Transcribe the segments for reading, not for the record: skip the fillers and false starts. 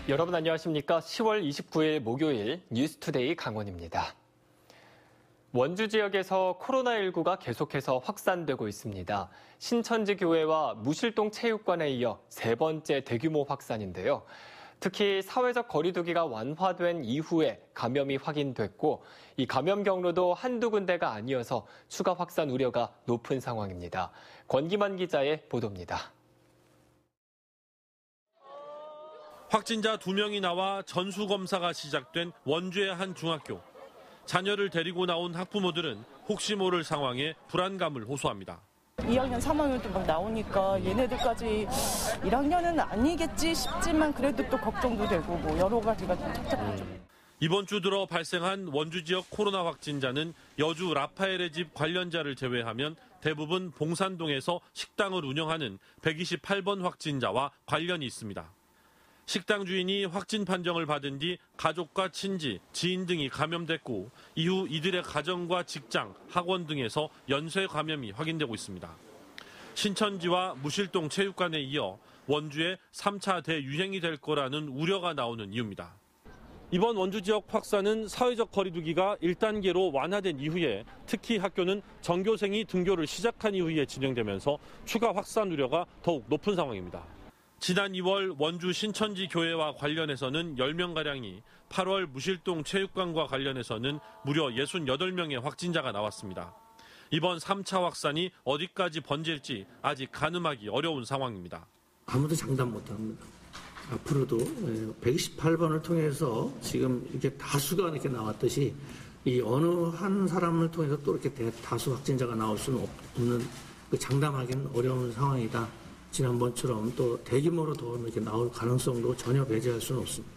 여러분 안녕하십니까? 10월 29일 목요일 뉴스투데이 강원입니다. 원주 지역에서 코로나19가 계속해서 확산되고 있습니다. 신천지 교회와 무실동 체육관에 이어 세 번째 대규모 확산인데요. 특히 사회적 거리두기가 완화된 이후에 감염이 확인됐고 이 감염 경로도 한두 군데가 아니어서 추가 확산 우려가 높은 상황입니다. 권기만 기자의 보도입니다. 확진자 2명이 나와 전수검사가 시작된 원주의 한 중학교. 자녀를 데리고 나온 학부모들은 혹시 모를 상황에 불안감을 호소합니다. 2학년, 3학년도 막 나오니까 얘네들까지 1학년은 아니겠지 싶지만 그래도 또 걱정도 되고 뭐 여러 가지가 좀 착잡하죠. 이번 주 들어 발생한 원주 지역 코로나 확진자는 여주 라파엘의 집 관련자를 제외하면 대부분 봉산동에서 식당을 운영하는 128번 확진자와 관련이 있습니다. 식당 주인이 확진 판정을 받은 뒤 가족과 친지, 지인 등이 감염됐고 이후 이들의 가정과 직장, 학원 등에서 연쇄 감염이 확인되고 있습니다. 신천지와 무실동 체육관에 이어 원주의 3차 대유행이 될 거라는 우려가 나오는 이유입니다. 이번 원주 지역 확산은 사회적 거리두기가 1단계로 완화된 이후에 특히 학교는 전교생이 등교를 시작한 이후에 진행되면서 추가 확산 우려가 더욱 높은 상황입니다. 지난 2월 원주 신천지 교회와 관련해서는 10명가량이, 8월 무실동 체육관과 관련해서는 무려 68명의 확진자가 나왔습니다. 이번 3차 확산이 어디까지 번질지 아직 가늠하기 어려운 상황입니다. 아무도 장담 못합니다. 앞으로도 128번을 통해서 지금 이렇게 다수가 이렇게 나왔듯이 이 어느 한 사람을 통해서 또 이렇게 다수 확진자가 나올 수는 없는, 장담하기는 어려운 상황이다. 지난번처럼 또 대규모로 더 이렇게 나올 가능성도 전혀 배제할 수는 없습니다.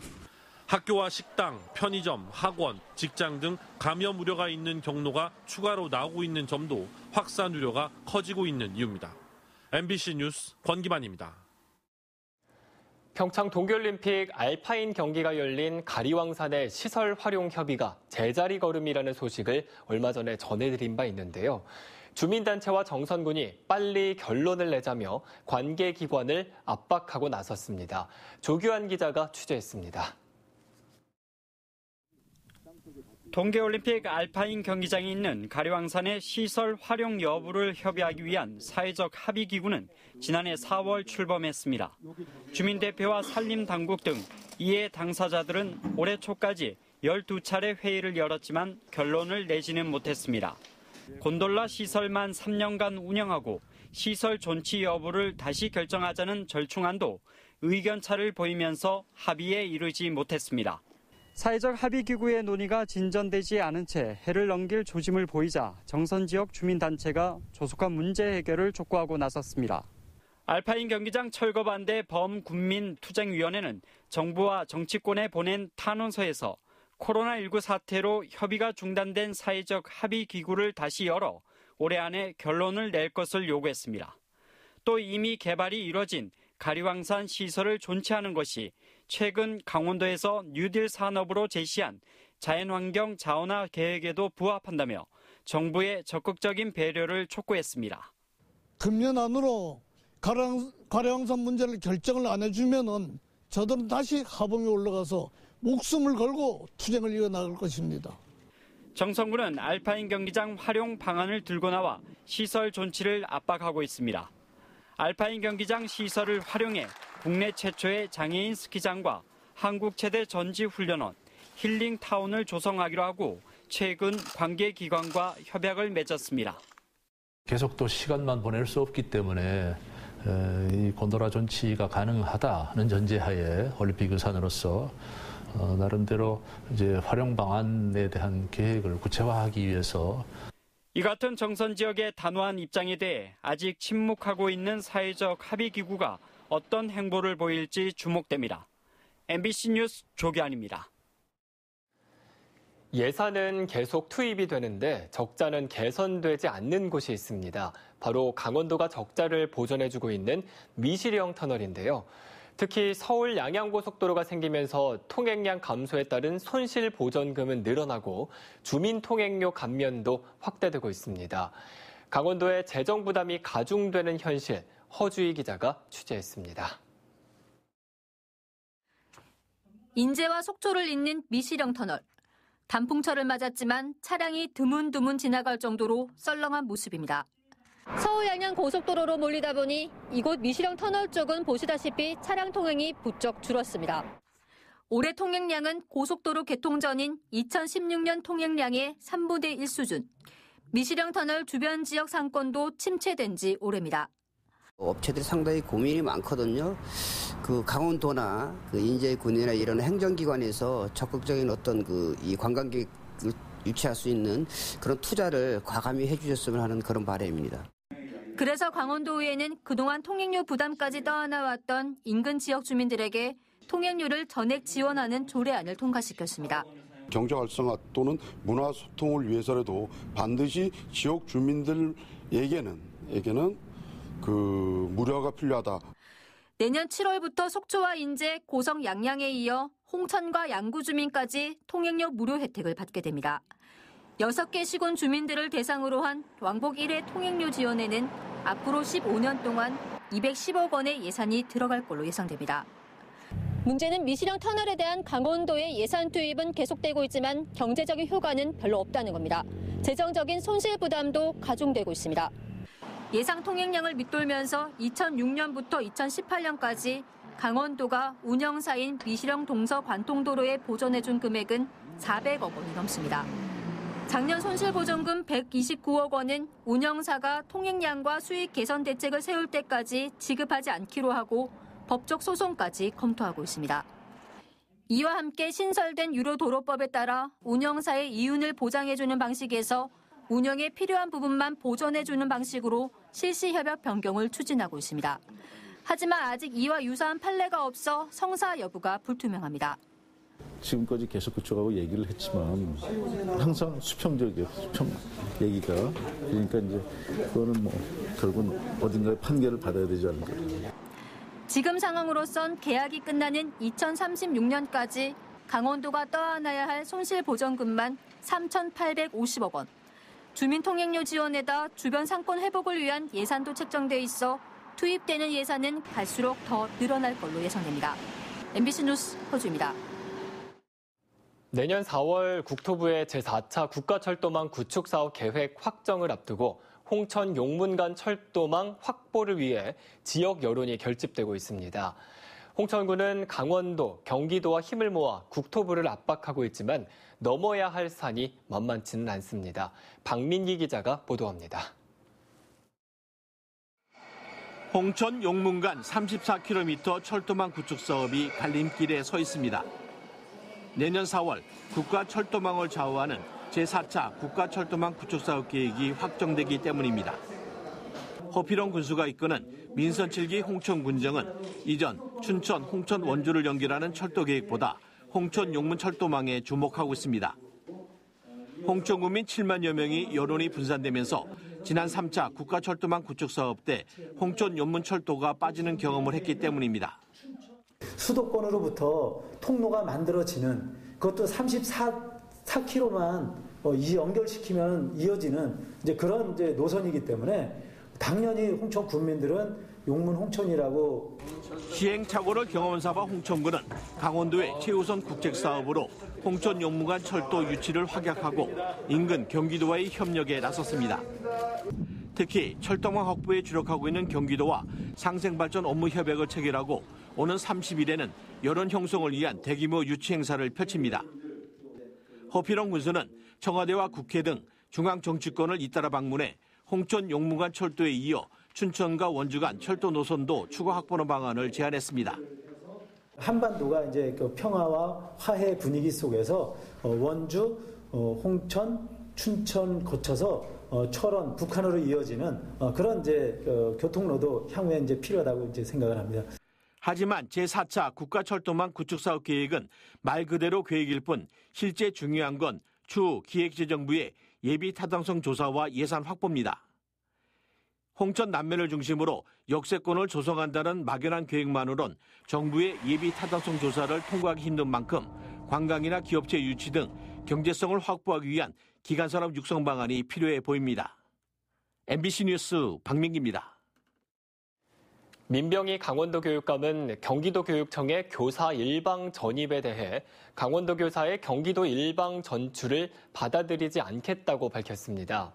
학교와 식당, 편의점, 학원, 직장 등 감염 우려가 있는 경로가 추가로 나오고 있는 점도 확산 우려가 커지고 있는 이유입니다. MBC 뉴스 권기만입니다. 평창 동계올림픽 알파인 경기가 열린 가리왕산의 시설 활용 협의가 제자리 걸음이라는 소식을 얼마 전에 전해드린 바 있는데요. 주민단체와 정선군이 빨리 결론을 내자며 관계기관을 압박하고 나섰습니다. 조규환 기자가 취재했습니다. 동계올림픽 알파인 경기장이 있는 가리왕산의 시설 활용 여부를 협의하기 위한 사회적 합의기구는 지난해 4월 출범했습니다. 주민대표와 산림당국 등 이해 당사자들은 올해 초까지 12차례 회의를 열었지만 결론을 내지는 못했습니다. 곤돌라 시설만 3년간 운영하고 시설 존치 여부를 다시 결정하자는 절충안도 의견차를 보이면서 합의에 이르지 못했습니다. 사회적 합의기구의 논의가 진전되지 않은 채 해를 넘길 조짐을 보이자 정선 지역 주민단체가 조속한 문제 해결을 촉구하고 나섰습니다. 알파인 경기장 철거 반대 범군민투쟁위원회는 정부와 정치권에 보낸 탄원서에서 코로나19 사태로 협의가 중단된 사회적 합의기구를 다시 열어 올해 안에 결론을 낼 것을 요구했습니다. 또 이미 개발이 이뤄진 가리왕산 시설을 존치하는 것이 최근 강원도에서 뉴딜 산업으로 제시한 자연환경 자원화 계획에도 부합한다며 정부의 적극적인 배려를 촉구했습니다. 금년 안으로 가리왕산 문제를 결정을 안 해주면은 저들은 다시 하봉에 올라가서 목숨을 걸고 투쟁을 이어나갈 것입니다. 정선군은 알파인 경기장 활용 방안을 들고 나와 시설 존치를 압박하고 있습니다. 알파인 경기장 시설을 활용해 국내 최초의 장애인 스키장과 한국 최대 전지훈련원, 힐링타운을 조성하기로 하고 최근 관계기관과 협약을 맺었습니다. 계속 또 시간만 보낼 수 없기 때문에 이 곤돌라 존치가 가능하다는 전제하에 올림픽 유산으로서 나름대로 이제 활용 방안에 대한 계획을 구체화하기 위해서 이 같은 정선 지역의 단호한 입장에 대해 아직 침묵하고 있는 사회적 합의기구가 어떤 행보를 보일지 주목됩니다. MBC 뉴스 조규환입니다. 예산은 계속 투입이 되는데 적자는 개선되지 않는 곳이 있습니다. 바로 강원도가 적자를 보전해주고 있는 미시령 터널인데요. 특히 서울 양양고속도로가 생기면서 통행량 감소에 따른 손실 보전금은 늘어나고 주민 통행료 감면도 확대되고 있습니다. 강원도의 재정 부담이 가중되는 현실, 허주희 기자가 취재했습니다. 인제와 속초를 잇는 미시령 터널. 단풍철을 맞았지만 차량이 드문드문 지나갈 정도로 썰렁한 모습입니다. 서울 양양 고속도로로 몰리다 보니 이곳 미시령 터널 쪽은 보시다시피 차량 통행이 부쩍 줄었습니다. 올해 통행량은 고속도로 개통 전인 2016년 통행량의 3분의 1 수준. 미시령 터널 주변 지역 상권도 침체된 지 오래입니다. 업체들이 상당히 고민이 많거든요. 강원도나 인제군이나 이런 행정기관에서 적극적인 어떤 이 관광객 유치할 수 있는 그런 투자를 과감히 해주셨으면 하는 그런 바람입니다. 그래서 강원도의회는 그동안 통행료 부담까지 떠안아왔던 인근 지역 주민들에게 통행료를 전액 지원하는 조례안을 통과시켰습니다. 경제 활성화 또는 문화 소통을 위해서라도 반드시 지역 주민들에게는 무료화가 필요하다. 내년 7월부터 속초와 인제, 고성, 양양에 이어 홍천과 양구 주민까지 통행료 무료 혜택을 받게 됩니다. 6개 시군 주민들을 대상으로 한 왕복 1회 통행료 지원에는 앞으로 15년 동안 210억 원의 예산이 들어갈 걸로 예상됩니다. 문제는 미시령 터널에 대한 강원도의 예산 투입은 계속되고 있지만 경제적인 효과는 별로 없다는 겁니다. 재정적인 손실 부담도 가중되고 있습니다. 예상 통행량을 밑돌면서 2006년부터 2018년까지 강원도가 운영사인 미시령 동서 관통도로에 보전해준 금액은 400억 원이 넘습니다. 작년 손실보전금 129억 원은 운영사가 통행량과 수익 개선 대책을 세울 때까지 지급하지 않기로 하고 법적 소송까지 검토하고 있습니다. 이와 함께 신설된 유로도로법에 따라 운영사의 이윤을 보장해주는 방식에서 운영에 필요한 부분만 보전해주는 방식으로 실시협약 변경을 추진하고 있습니다. 하지만 아직 이와 유사한 판례가 없어 성사 여부가 불투명합니다. 지금까지 계속 그쪽하고 얘기를 했지만 항상 수평적이에요. 수평 얘기가. 그러니까 이제 그거는 결국은 어딘가에 판결을 받아야 되지 않을까. 지금 상황으로선 계약이 끝나는 2036년까지 강원도가 떠안아야 할 손실보전금만 3,850억 원. 주민통행료 지원에다 주변 상권 회복을 위한 예산도 책정돼 있어 투입되는 예산은 갈수록 더 늘어날 걸로 예상됩니다. MBC 뉴스 허주입니다. 내년 4월 국토부의 제4차 국가철도망 구축 사업 계획 확정을 앞두고 홍천 용문간 철도망 확보를 위해 지역 여론이 결집되고 있습니다. 홍천군은 강원도, 경기도와 힘을 모아 국토부를 압박하고 있지만 넘어야 할 산이 만만치는 않습니다. 박민기 기자가 보도합니다. 홍천 용문간 34km 철도망 구축 사업이 갈림길에 서 있습니다. 내년 4월 국가철도망을 좌우하는 제4차 국가철도망 구축 사업 계획이 확정되기 때문입니다. 허필원 군수가 이끄는 민선 7기 홍천군정은 이전 춘천, 홍천, 원주를 연결하는 철도 계획보다 홍천 용문 철도망에 주목하고 있습니다. 홍천군민 7만여 명이 여론이 분산되면서 지난 3차 국가철도망 구축 사업 때 홍천 용문 철도가 빠지는 경험을 했기 때문입니다. 수도권으로부터 통로가 만들어지는 그것도 34km만 연결시키면 이어지는 그런 노선이기 때문에 당연히 홍천 군민들은 용문 홍천이라고. 시행착오를 경험한 바 홍천군은 강원도의 최우선 국책사업으로 홍천 용문간 철도 유치를 확약하고 인근 경기도와의 협력에 나섰습니다. 특히 철도망 확보에 주력하고 있는 경기도와 상생발전 업무 협약을 체결하고 오는 30일에는 여론 형성을 위한 대규모 유치 행사를 펼칩니다. 허필원 군수는 청와대와 국회 등 중앙 정치권을 잇따라 방문해 홍천 용문간 철도에 이어 춘천과 원주 간 철도 노선도 추가 확보하는 방안을 제안했습니다. 한반도가 이제 평화와 화해 분위기 속에서 원주, 홍천, 춘천 거쳐서 철원, 북한으로 이어지는 그런 교통로도 향후에 필요하다고 생각을 합니다. 하지만 제4차 국가철도망 구축사업 계획은 말 그대로 계획일 뿐 실제 중요한 건 추후 기획재정부의 예비 타당성 조사와 예산 확보입니다. 홍천 남면을 중심으로 역세권을 조성한다는 막연한 계획만으론 정부의 예비 타당성 조사를 통과하기 힘든 만큼 관광이나 기업체 유치 등 경제성을 확보하기 위한 기간산업 육성 방안이 필요해 보입니다. MBC 뉴스 박민기입니다. 민병희 강원도 교육감은 경기도 교육청의 교사 일방 전입에 대해 강원도 교사의 경기도 일방 전출을 받아들이지 않겠다고 밝혔습니다.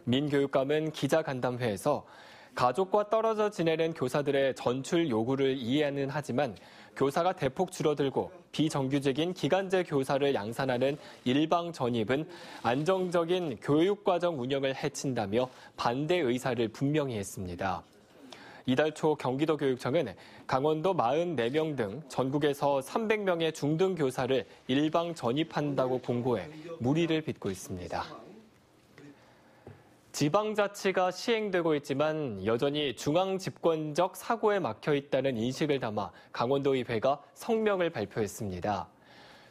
민 교육감은 기자간담회에서 가족과 떨어져 지내는 교사들의 전출 요구를 이해는 하지만 교사가 대폭 줄어들고 비정규직인 기간제 교사를 양산하는 일방 전입은 안정적인 교육과정 운영을 해친다며 반대 의사를 분명히 했습니다. 이달 초 경기도 교육청은 강원도 44명 등 전국에서 300명의 중등 교사를 일방 전입한다고 공고해 물의를 빚고 있습니다. 지방자치가 시행되고 있지만 여전히 중앙 집권적 사고에 막혀 있다는 인식을 담아 강원도의회가 성명을 발표했습니다.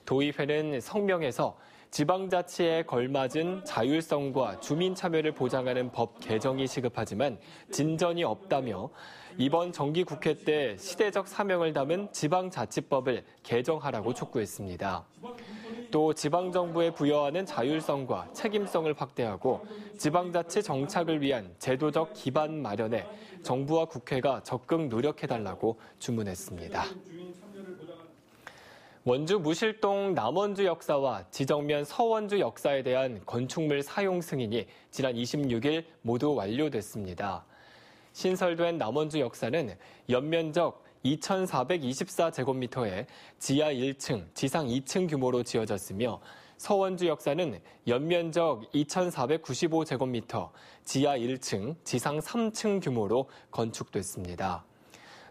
도의회는 성명에서 지방자치에 걸맞은 자율성과 주민 참여를 보장하는 법 개정이 시급하지만 진전이 없다며 이번 정기국회 때 시대적 사명을 담은 지방자치법을 개정하라고 촉구했습니다. 또 지방정부에 부여하는 자율성과 책임성을 확대하고 지방자치 정착을 위한 제도적 기반 마련에 정부와 국회가 적극 노력해달라고 주문했습니다. 원주 무실동 남원주 역사와 지정면 서원주 역사에 대한 건축물 사용 승인이 지난 26일 모두 완료됐습니다. 신설된 남원주 역사는 연면적 2,424제곱미터에 지하 1층, 지상 2층 규모로 지어졌으며 서원주 역사는 연면적 2,495제곱미터, 지하 1층, 지상 3층 규모로 건축됐습니다.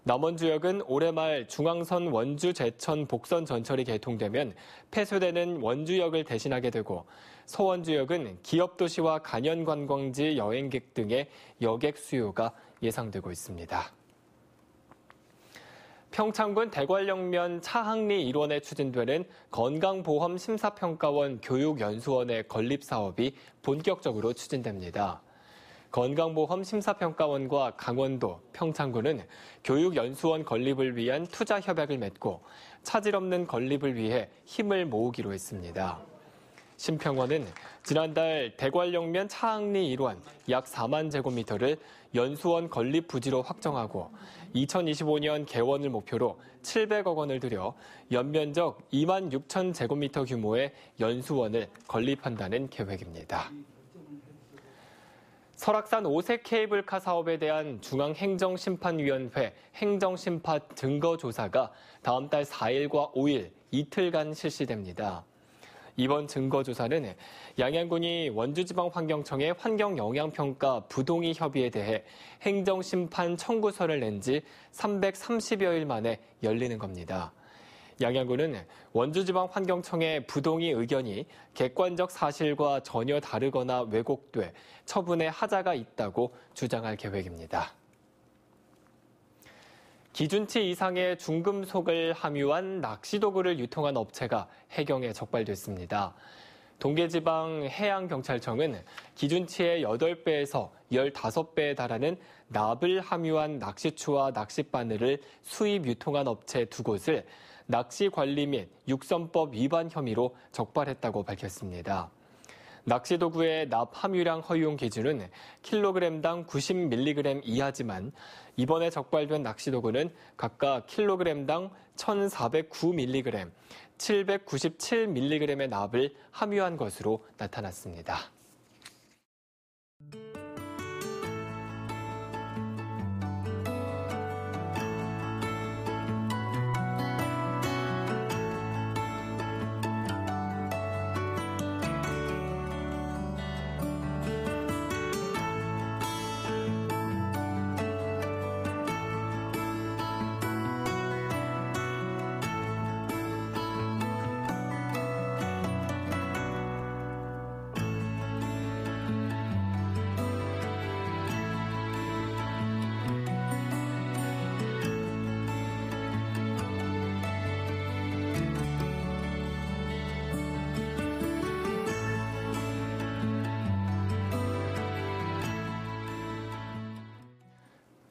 남원주역은 올해 말 중앙선 원주 제천 복선 전철이 개통되면 폐쇄되는 원주역을 대신하게 되고 서원주역은 기업도시와 간현관광지 여행객 등의 여객 수요가 예상되고 있습니다. 평창군 대관령면 차항리 일원에 추진되는 건강보험 심사평가원 교육연수원의 건립사업이 본격적으로 추진됩니다. 건강보험 심사평가원과 강원도, 평창군은 교육연수원 건립을 위한 투자 협약을 맺고 차질 없는 건립을 위해 힘을 모으기로 했습니다. 심평원은 지난달 대관령면 차항리 일원 약 4만 제곱미터를 연수원 건립 부지로 확정하고 2025년 개원을 목표로 700억 원을 들여 연면적 2만 6천 제곱미터 규모의 연수원을 건립한다는 계획입니다. 설악산 오색 케이블카 사업에 대한 중앙행정심판위원회 행정심판 증거조사가 다음 달 4일과 5일 이틀간 실시됩니다. 이번 증거조사는 양양군이 원주지방환경청에 환경영향평가 부동의 협의에 대해 행정심판 청구서를 낸 지 330여일 만에 열리는 겁니다. 양양군은 원주지방환경청의 부동의 의견이 객관적 사실과 전혀 다르거나 왜곡돼 처분에 하자가 있다고 주장할 계획입니다. 기준치 이상의 중금속을 함유한 낚시도구를 유통한 업체가 해경에 적발됐습니다. 동계지방 해양경찰청은 기준치의 8배에서 15배에 달하는 납을 함유한 낚시추와 낚싯바늘을 수입 유통한 업체 2곳을 낚시관리 및 육선법 위반 혐의로 적발했다고 밝혔습니다. 낚시도구의 납 함유량 허용 기준은 킬로그램당 90mg 이하지만 이번에 적발된 낚시도구는 각각 킬로그램당 1,409mg, 797mg의 납을 함유한 것으로 나타났습니다.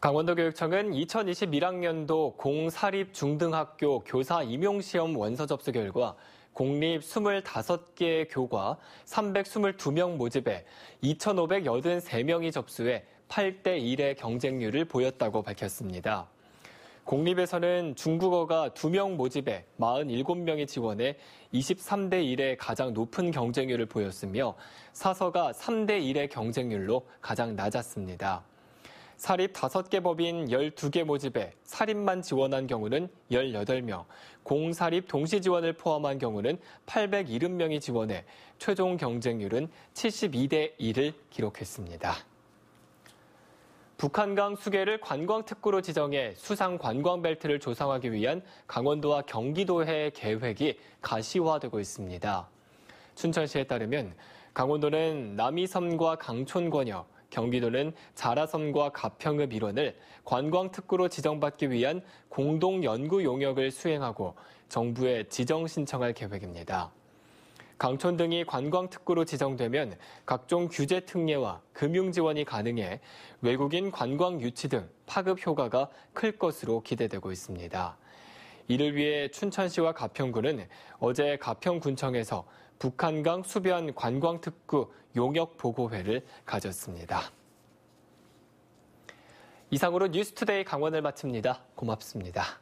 강원도교육청은 2021학년도 공사립중등학교 교사 임용시험 원서 접수 결과 공립 25개 교과 322명 모집에 2,583명이 접수해 8대1의 경쟁률을 보였다고 밝혔습니다. 공립에서는 중국어가 2명 모집에 47명이 지원해 23대1의 가장 높은 경쟁률을 보였으며 사서가 3대1의 경쟁률로 가장 낮았습니다. 사립 5개 법인 12개 모집에 사립만 지원한 경우는 18명, 공사립 동시 지원을 포함한 경우는 870명이 지원해 최종 경쟁률은 72대1을 기록했습니다. 북한강 수계를 관광특구로 지정해 수상 관광벨트를 조성하기 위한 강원도와 경기도의 계획이 가시화되고 있습니다. 춘천시에 따르면 강원도는 남이섬과 강촌권역, 경기도는 자라섬과 가평읍 일원을 관광특구로 지정받기 위한 공동연구 용역을 수행하고 정부에 지정 신청할 계획입니다. 강촌 등이 관광특구로 지정되면 각종 규제 특례와 금융 지원이 가능해 외국인 관광 유치 등 파급 효과가 클 것으로 기대되고 있습니다. 이를 위해 춘천시와 가평군은 어제 가평군청에서 북한강 수변 관광특구 용역보고회를 가졌습니다. 이상으로 뉴스투데이 강원을 마칩니다. 고맙습니다.